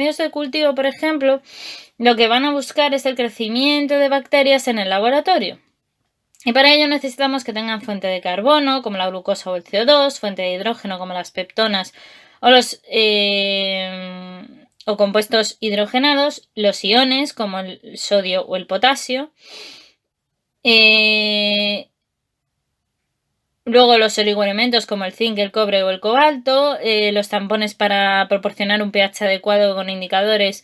medios de cultivo, por ejemplo, lo que van a buscar es el crecimiento de bacterias en el laboratorio. Y para ello necesitamos que tengan fuente de carbono, como la glucosa o el CO2, fuente de hidrógeno, como las peptonas o los compuestos hidrogenados, los iones, como el sodio o el potasio. Luego los oligoelementos como el zinc, el cobre o el cobalto, los tampones para proporcionar un pH adecuado con indicadores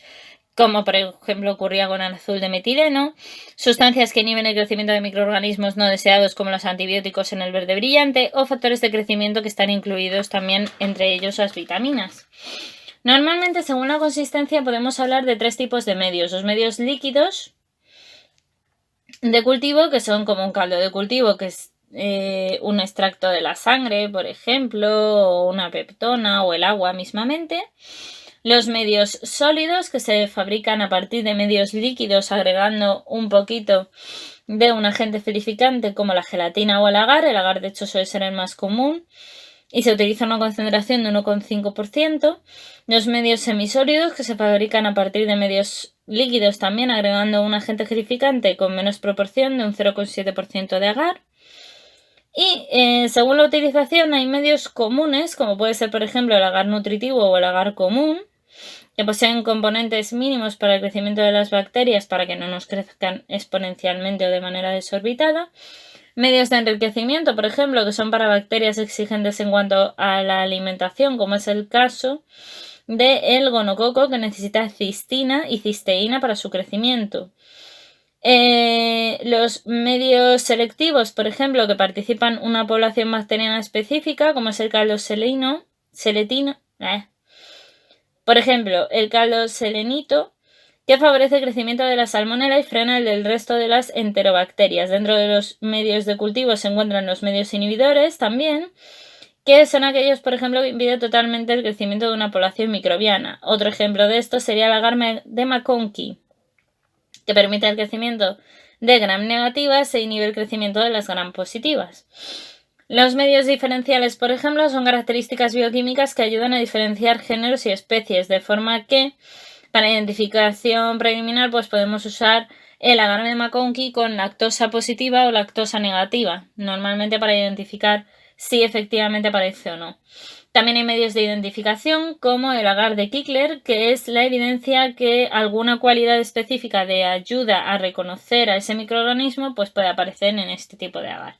como por ejemplo ocurría con el azul de metileno, sustancias que inhiben el crecimiento de microorganismos no deseados como los antibióticos en el verde brillante o factores de crecimiento que están incluidos también entre ellos las vitaminas. Normalmente, según la consistencia, podemos hablar de 3 tipos de medios. Los medios líquidos de cultivo, que son como un caldo de cultivo, que es un extracto de la sangre, por ejemplo, o una peptona o el agua mismamente. Los medios sólidos, que se fabrican a partir de medios líquidos agregando un poquito de un agente ferificante como la gelatina o el agar. El agar, de hecho, suele ser el más común y se utiliza una concentración de 1,5%. Los medios semisólidos, que se fabrican a partir de medios líquidos también agregando un agente gelificante con menos proporción de un 0,7% de agar. Y según la utilización hay medios comunes, como puede ser por ejemplo el agar nutritivo o el agar común, que poseen componentes mínimos para el crecimiento de las bacterias para que no nos crezcan exponencialmente o de manera desorbitada. Medios de enriquecimiento, por ejemplo, que son para bacterias exigentes en cuanto a la alimentación, como es el caso del gonococo, que necesita cistina y cisteína para su crecimiento. Los medios selectivos, por ejemplo, que participan una población bacteriana específica, como es el caldo seletino. Por ejemplo, el caldo selenito, que favorece el crecimiento de la salmonela y frena el del resto de las enterobacterias. Dentro de los medios de cultivo se encuentran los medios inhibidores también, que son aquellos, por ejemplo, que impiden totalmente el crecimiento de una población microbiana. Otro ejemplo de esto sería el agar de McConkey, que permite el crecimiento de gram negativas e inhibe el crecimiento de las gram positivas. Los medios diferenciales, por ejemplo, son características bioquímicas que ayudan a diferenciar géneros y especies, de forma que para identificación preliminar pues podemos usar el agar de McConkey con lactosa positiva o lactosa negativa, normalmente para identificar si efectivamente aparece o no. También hay medios de identificación como el agar de Kickler, que es la evidencia que alguna cualidad específica de ayuda a reconocer a ese microorganismo pues puede aparecer en este tipo de agar.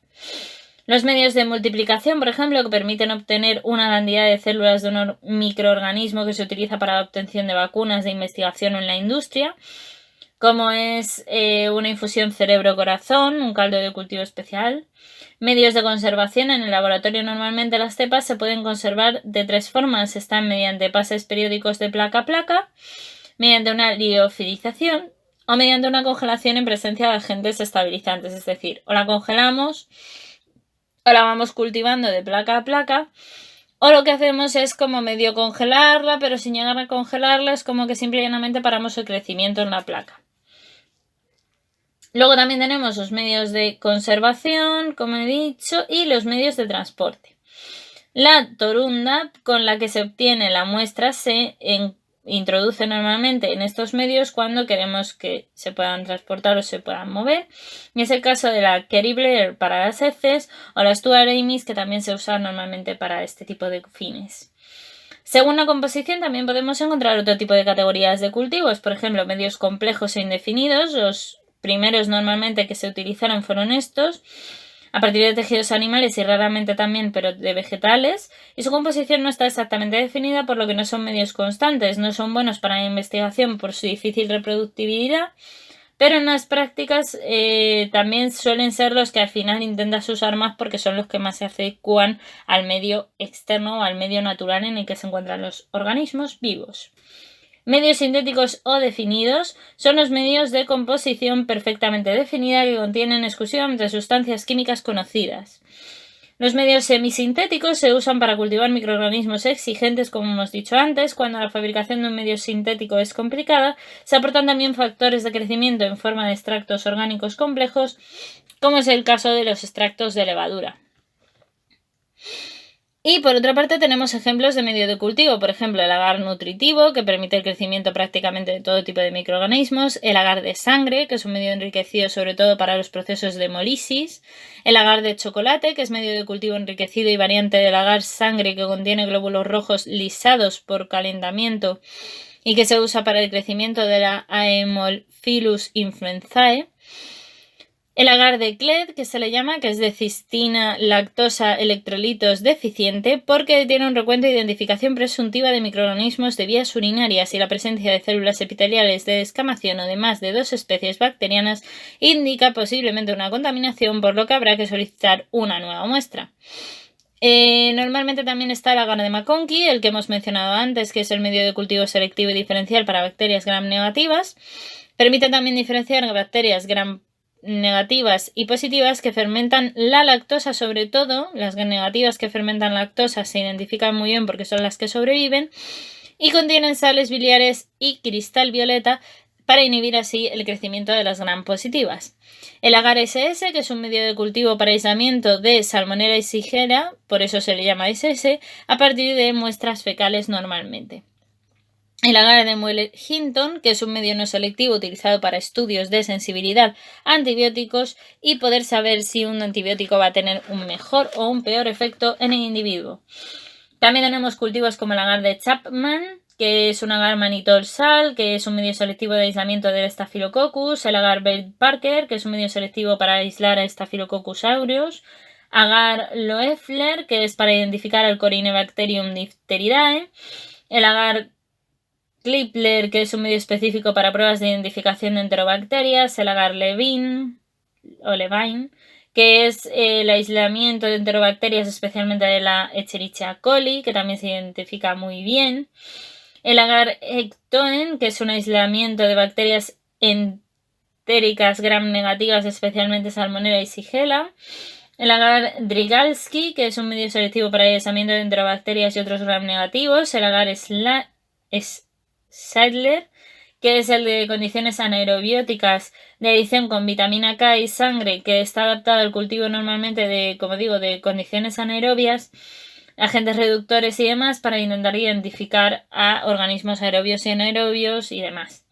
Los medios de multiplicación, por ejemplo, que permiten obtener una cantidad de células de un microorganismo que se utiliza para la obtención de vacunas de investigación en la industria, como es una infusión cerebro-corazón, un caldo de cultivo especial. Medios de conservación. En el laboratorio normalmente las cepas se pueden conservar de 3 formas. Están mediante pases periódicos de placa a placa, mediante una liofilización o mediante una congelación en presencia de agentes estabilizantes. Es decir, o la congelamos o la vamos cultivando de placa a placa, o lo que hacemos es como medio congelarla, pero sin llegar a congelarla, es como que simplemente paramos el crecimiento en la placa. Luego también tenemos los medios de conservación, como he dicho, y los medios de transporte. La torunda con la que se obtiene la muestra se introduce normalmente en estos medios cuando queremos que se puedan transportar o se puedan mover. Y es el caso de la Kerry Blair para las heces o la Stuart Amis, que también se usa normalmente para este tipo de fines. Según la composición también podemos encontrar otro tipo de categorías de cultivos, por ejemplo, medios complejos e indefinidos. Los primeros normalmente que se utilizaron fueron estos, a partir de tejidos animales y raramente también, pero de vegetales, y su composición no está exactamente definida, por lo que no son medios constantes, no son buenos para la investigación por su difícil reproductibilidad, pero en las prácticas también suelen ser los que al final intentas usar más porque son los que más se adecúan al medio externo o al medio natural en el que se encuentran los organismos vivos. Medios sintéticos o definidos son los medios de composición perfectamente definida que contienen exclusivamente sustancias químicas conocidas. Los medios semisintéticos se usan para cultivar microorganismos exigentes, como hemos dicho antes. Cuando la fabricación de un medio sintético es complicada, se aportan también factores de crecimiento en forma de extractos orgánicos complejos, como es el caso de los extractos de levadura. Y por otra parte tenemos ejemplos de medio de cultivo, por ejemplo el agar nutritivo, que permite el crecimiento prácticamente de todo tipo de microorganismos, el agar de sangre, que es un medio enriquecido sobre todo para los procesos de hemólisis, el agar de chocolate, que es medio de cultivo enriquecido y variante del agar sangre, que contiene glóbulos rojos lisados por calentamiento y que se usa para el crecimiento de la Haemophilus influenzae. El agar de Cled, que se le llama, que es de cistina, lactosa, electrolitos deficiente, porque tiene un recuento de identificación presuntiva de microorganismos de vías urinarias y la presencia de células epiteliales de descamación o de más de 2 especies bacterianas indica posiblemente una contaminación, por lo que habrá que solicitar una nueva muestra. Normalmente también está el agar de McConkey, el que hemos mencionado antes, que es el medio de cultivo selectivo y diferencial para bacterias gram negativas. Permite también diferenciar bacterias gram negativas y positivas que fermentan la lactosa, sobre todo las negativas que fermentan lactosa se identifican muy bien porque son las que sobreviven y contienen sales biliares y cristal violeta para inhibir así el crecimiento de las gram positivas. El agar SS, que es un medio de cultivo para aislamiento de Salmonella y Shigella, por eso se le llama SS, a partir de muestras fecales normalmente. El agar de Mueller-Hinton, que es un medio no selectivo utilizado para estudios de sensibilidad a antibióticos y poder saber si un antibiótico va a tener un mejor o un peor efecto en el individuo. También tenemos cultivos como el agar de Chapman, que es un agar manitol-sal, que es un medio selectivo de aislamiento del Staphylococcus, el agar Bell-Parker, que es un medio selectivo para aislar a Staphylococcus aureus, agar Loeffler, que es para identificar al Corynebacterium diphtheridae, el agar Klippler, que es un medio específico para pruebas de identificación de enterobacterias, el agar Levine, que es el aislamiento de enterobacterias, especialmente de la Escherichia coli, que también se identifica muy bien. El agar Ectoen, que es un aislamiento de bacterias entéricas gram negativas, especialmente Salmonella y Shigella. El agar Drygalski, que es un medio selectivo para el aislamiento de enterobacterias y otros gram negativos. El agar Sadler, que es el de condiciones anaerobióticas de adición con vitamina K y sangre, que está adaptado al cultivo normalmente de, como digo, de condiciones anaerobias, agentes reductores y demás, para intentar identificar a organismos aerobios y anaerobios y demás.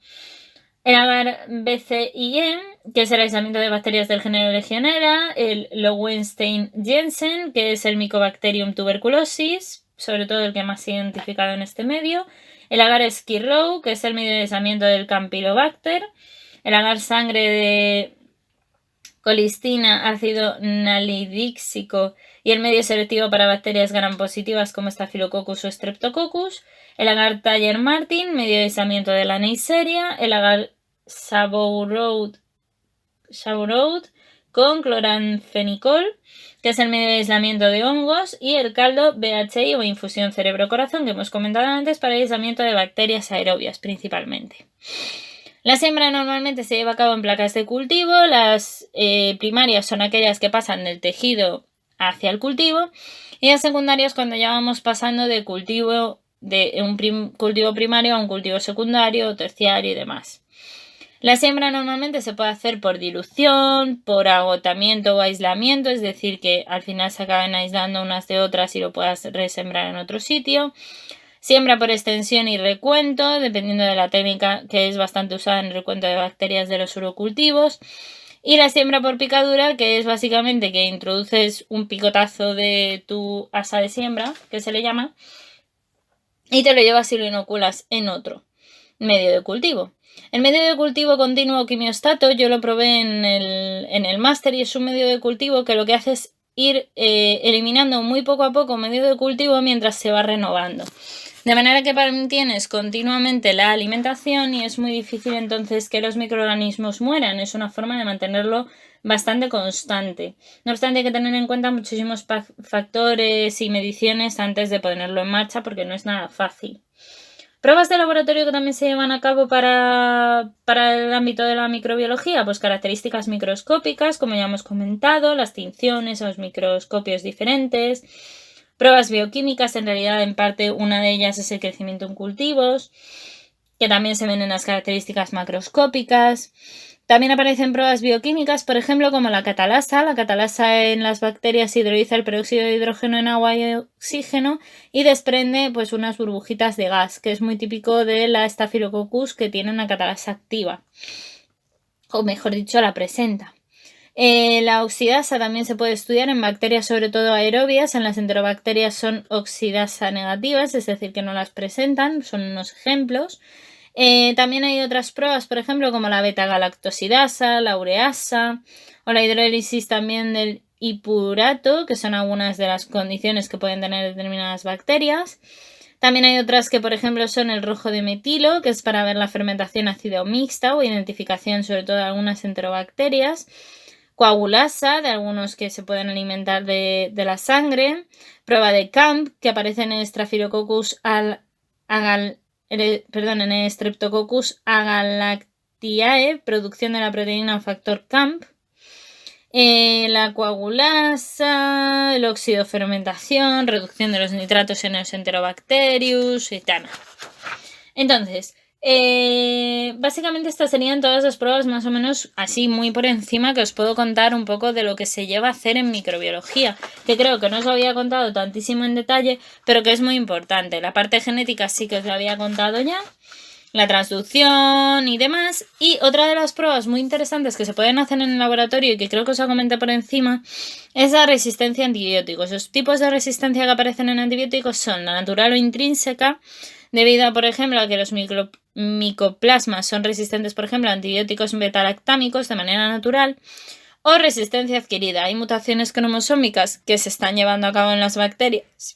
El agar BCIE, que es el aislamiento de bacterias del género Legionella, el Lowenstein-Jensen, que es el Mycobacterium tuberculosis, sobre todo el que más se ha identificado en este medio, el agar Skid Row, que es el medio de aislamiento del Campylobacter, el agar sangre de colistina, ácido nalidíxico y el medio selectivo para bacterias gram positivas como Staphylococcus o Streptococcus, el agar Thayer-Martin, medio de aislamiento de la Neisseria, el agar Sabouraud con cloranfenicol, que es el medio de aislamiento de hongos, y el caldo BHI o infusión cerebro-corazón que hemos comentado antes para el aislamiento de bacterias aerobias principalmente. La siembra normalmente se lleva a cabo en placas de cultivo. Las primarias son aquellas que pasan del tejido hacia el cultivo y las secundarias cuando ya vamos pasando de cultivo de un cultivo primario a un cultivo secundario, terciario y demás. La siembra normalmente se puede hacer por dilución, por agotamiento o aislamiento, es decir, que al final se acaben aislando unas de otras y lo puedas resembrar en otro sitio. Siembra por extensión y recuento, dependiendo de la técnica, que es bastante usada en el recuento de bacterias de los urocultivos. Y la siembra por picadura, que es básicamente que introduces un picotazo de tu asa de siembra, que se le llama, y te lo llevas y lo inoculas en otro medio de cultivo. El medio de cultivo continuo quimiostato yo lo probé en el máster y es un medio de cultivo que lo que hace es ir eliminando muy poco a poco medio de cultivo mientras se va renovando. De manera que mantienes continuamente la alimentación y es muy difícil entonces que los microorganismos mueran. Es una forma de mantenerlo bastante constante. No obstante, hay que tener en cuenta muchísimos factores y mediciones antes de ponerlo en marcha porque no es nada fácil. Pruebas de laboratorio que también se llevan a cabo para el ámbito de la microbiología, pues características microscópicas, como ya hemos comentado, las tinciones, los microscopios diferentes. Pruebas bioquímicas, en realidad en parte una de ellas es el crecimiento en cultivos, que también se ven en las características macroscópicas. También aparecen pruebas bioquímicas, por ejemplo, como la catalasa. La catalasa en las bacterias hidroliza el peróxido de hidrógeno en agua y oxígeno y desprende pues unas burbujitas de gas, que es muy típico de la Staphylococcus, que tiene una catalasa activa, o mejor dicho, la presenta. La oxidasa también se puede estudiar en bacterias, sobre todo aerobias. En las enterobacterias son oxidasa negativas, es decir, que no las presentan, son unos ejemplos. También hay otras pruebas, por ejemplo, como la beta-galactosidasa, la ureasa o la hidrólisis también del hipurato, que son algunas de las condiciones que pueden tener determinadas bacterias. También hay otras que, por ejemplo, son el rojo de metilo, que es para ver la fermentación ácido mixta o identificación sobre todo de algunas enterobacterias. Coagulasa, de algunos que se pueden alimentar de la sangre. Prueba de Camp, que aparece en el Staphylococcus en el Streptococcus agalactiae, producción de la proteína factor Camp. La coagulasa, el óxido fermentación, reducción de los nitratos en los Enterobacterius y tal. Entonces, básicamente estas serían todas las pruebas más o menos así muy por encima que os puedo contar un poco de lo que se lleva a hacer en microbiología, que creo que no os lo había contado tantísimo en detalle, pero que es muy importante. La parte genética sí que os la había contado ya, la transducción y demás. Y otra de las pruebas muy interesantes que se pueden hacer en el laboratorio y que creo que os comenté por encima es la resistencia a antibióticos. Los tipos de resistencia que aparecen en antibióticos son la natural o intrínseca, debido a, por ejemplo, a que los micoplasmas son resistentes, por ejemplo, a antibióticos beta-lactámicos de manera natural, o resistencia adquirida. Hay mutaciones cromosómicas que se están llevando a cabo en las bacterias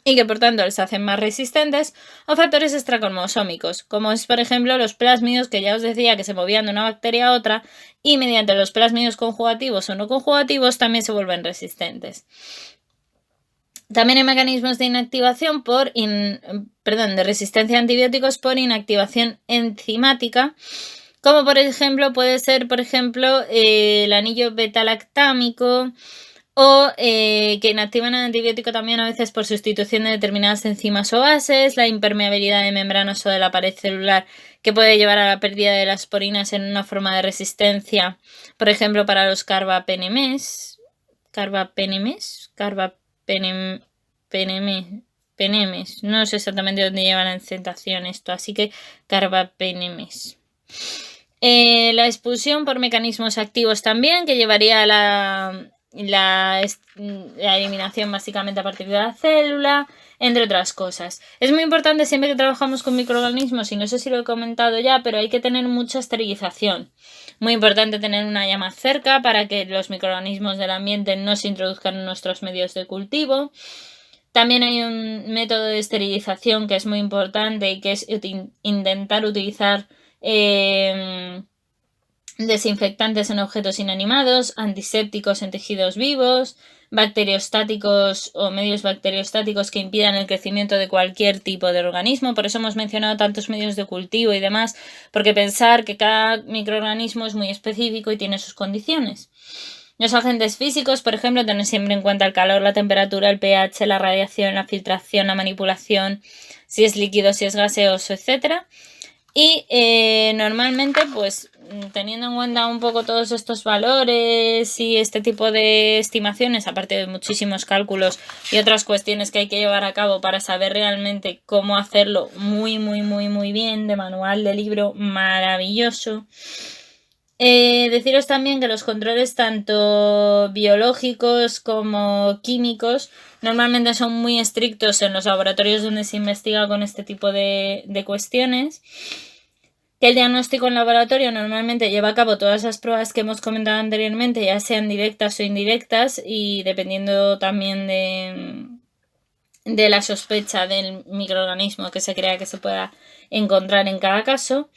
y que por tanto les hacen más resistentes, o factores extracromosómicos, como es por ejemplo los plásmidos, que ya os decía que se movían de una bacteria a otra y mediante los plásmidos conjugativos o no conjugativos también se vuelven resistentes. También hay mecanismos de inactivación de resistencia a antibióticos por inactivación enzimática, como por ejemplo puede ser el anillo beta-lactámico, o que inactivan el antibiótico también a veces por sustitución de determinadas enzimas o bases, la impermeabilidad de membranas o de la pared celular, que puede llevar a la pérdida de las porinas en una forma de resistencia, por ejemplo para los carbapenemes, no sé exactamente dónde lleva la encentación esto, así que carbapenemes. La expulsión por mecanismos activos también, que llevaría a la eliminación básicamente a partir de la célula, entre otras cosas. Es muy importante siempre que trabajamos con microorganismos, y no sé si lo he comentado ya, pero hay que tener mucha esterilización. Muy importante tener una llama cerca para que los microorganismos del ambiente no se introduzcan en nuestros medios de cultivo. También hay un método de esterilización que es muy importante y que es intentar utilizar desinfectantes en objetos inanimados, antisépticos en tejidos vivos, bacteriostáticos o medios bacteriostáticos que impidan el crecimiento de cualquier tipo de organismo. Por eso hemos mencionado tantos medios de cultivo y demás, porque pensar que cada microorganismo es muy específico y tiene sus condiciones. Los agentes físicos, por ejemplo, tener siempre en cuenta el calor, la temperatura, el pH, la radiación, la filtración, la manipulación, si es líquido, si es gaseoso, etc. Y normalmente, pues teniendo en cuenta un poco todos estos valores y este tipo de estimaciones, aparte de muchísimos cálculos y otras cuestiones que hay que llevar a cabo para saber realmente cómo hacerlo muy bien, de manual, de libro, maravilloso. Deciros también que los controles tanto biológicos como químicos normalmente son muy estrictos en los laboratorios donde se investiga con este tipo de cuestiones. Que el diagnóstico en laboratorio normalmente lleva a cabo todas las pruebas que hemos comentado anteriormente, ya sean directas o indirectas, y dependiendo también de la sospecha del microorganismo que se crea que se pueda encontrar en cada caso.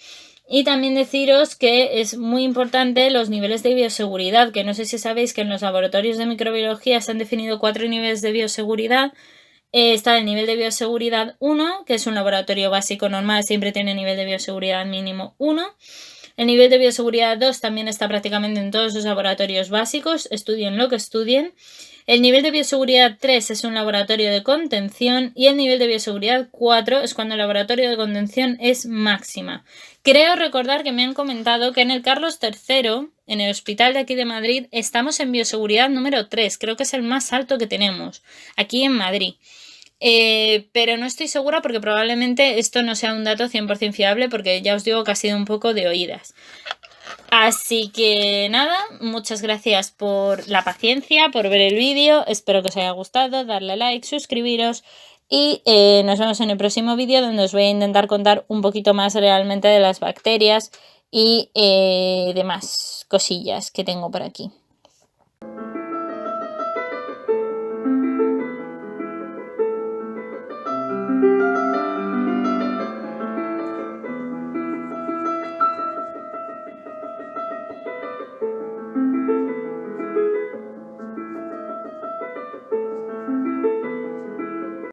Y también deciros que es muy importante los niveles de bioseguridad, que no sé si sabéis que en los laboratorios de microbiología se han definido 4 niveles de bioseguridad. Está el nivel de bioseguridad 1, que es un laboratorio básico normal, siempre tiene nivel de bioseguridad mínimo 1. El nivel de bioseguridad 2 también está prácticamente en todos los laboratorios básicos, estudien lo que estudien. El nivel de bioseguridad 3 es un laboratorio de contención y el nivel de bioseguridad 4 es cuando el laboratorio de contención es máxima. Creo recordar que me han comentado que en el Carlos III, en el hospital de aquí de Madrid, estamos en bioseguridad número 3. Creo que es el más alto que tenemos aquí en Madrid. Pero no estoy segura porque probablemente esto no sea un dato 100% fiable porque ya os digo que ha sido un poco de oídas. Así que nada, muchas gracias por la paciencia, por ver el vídeo, espero que os haya gustado, darle like, suscribiros y nos vemos en el próximo vídeo donde os voy a intentar contar un poquito más realmente de las bacterias y demás cosillas que tengo por aquí.